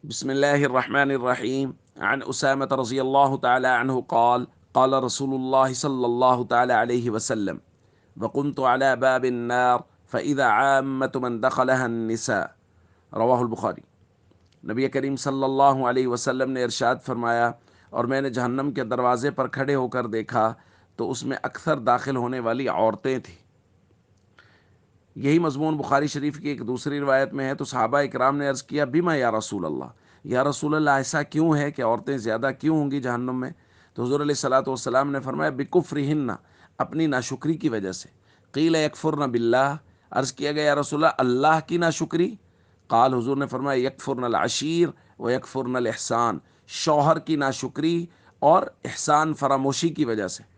بسم الله الرحمن الرحيم. عن أسامة رضي الله تعالى عنه قال قال رسول الله صلى الله تعالى عليه وسلم: وكنت على باب النار فإذا عامة من دخلها النساء. رواہ البخاری۔ نبی کریم صلی اللہ علیہ وسلم نے ارشاد فرمایا، اور میں نے جہنم کے دروازے پر کھڑے ہو کر دیکھا تو اس میں اکثر داخل ہونے والی عورتیں تھیں۔ یہی مضمون بخاری شریف کی ایک دوسری روایت میں ہے۔ تو صحابہ اکرام نے عرض کیا، بما یا رسول اللہ، یا رسول اللہ ایسا کیوں ہے کہ عورتیں زیادہ کیوں ہوں گی جہنم میں؟ تو حضور علیہ الصلوۃ والسلام نے فرمایا، بکفرہن، اپنی ناشکری کی وجہ سے۔ قیل یکفرن باللہ، عرض کیا گیا یا رسول اللہ، اللہ کی ناشکری؟ قال، حضور نے فرمایا، یکفرن العشیر و یکفرن الاحسان، شوہر کی ناشکری اور احسان فراموشی کی وجہ سے۔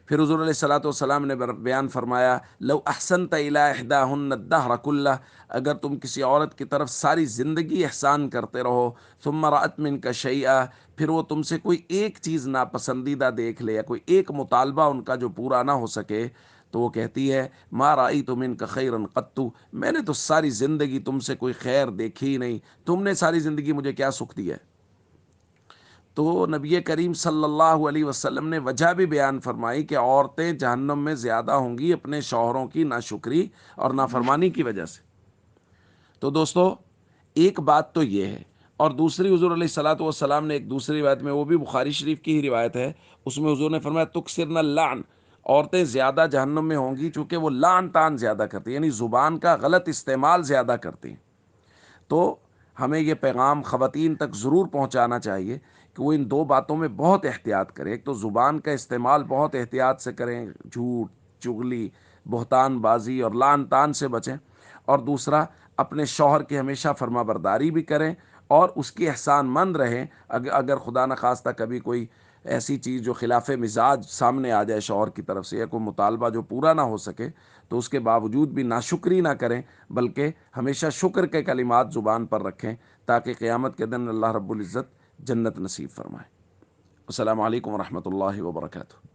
پھر حضور علیہ الصلوۃ والسلام نے بیان فرمایا، لو احسنت الی احداہن الدہر کلہ، اگر تم کسی عورت کی طرف ساری زندگی احسان کرتے رہو، ثم رأت منک شیئا، پھر وہ تم سے کوئی ایک چیز ناپسندیدہ دیکھ لے یا کوئی ایک مطالبہ ان کا جو پورا نہ ہو سکے، تو وہ کہتی ہے، ما رأیت منک خیرا قط، میں نے تو ساری زندگی تم سے کوئی خیر دیکھی ہی نہیں، تم نے ساری زندگی مجھے کیا سکھ دیا ہے؟ تو نبی کریم صلی اللہ علیہ وسلم نے وجہ بھی بیان فرمائی کہ عورتیں جہنم میں زیادہ ہوں گی اپنے شوہروں کی ناشکری اور نافرمانی کی وجہ سے۔ تو دوستو، ایک بات تو یہ ہے، اور دوسری، حضور علیہ الصلوۃ والسلام نے ایک دوسری روایت میں، وہ بھی بخاری شریف کی ہی روایت ہے، اس میں حضور نے فرمایا، تکثرن اللعن، عورتیں زیادہ جہنم میں ہوں گی چونکہ وہ لعن تان زیادہ کرتی ہیں، یعنی زبان کا غلط استعمال زیادہ کرتی ہیں۔ تو ہمیں یہ پیغام خواتین تک ضرور پہنچانا چاہیے کہ وہ ان دو باتوں میں بہت احتیاط کریں۔ ایک تو زبان کا استعمال بہت احتیاط سے کریں، جھوٹ، چغلی، بہتان بازی اور لعن طعن سے بچیں، اور دوسرا، اپنے شوہر کی ہمیشہ فرما برداری بھی کریں اور اس کی احسان مند رہیں۔ اگر خدا نخواستہ کبھی کوئی ایسی چیز جو خلاف مزاج سامنے آ جائے شوہر کی طرف سے، یا کوئی مطالبہ جو پورا نہ ہو سکے، تو اس کے باوجود بھی ناشکری نہ کریں، بلکہ ہمیشہ شکر کے کلمات زبان پر رکھیں، تاکہ قیامت کے دن اللہ رب العزت جنت نصیب فرمائے۔ السلام علیکم ورحمۃ اللہ وبرکاتہ۔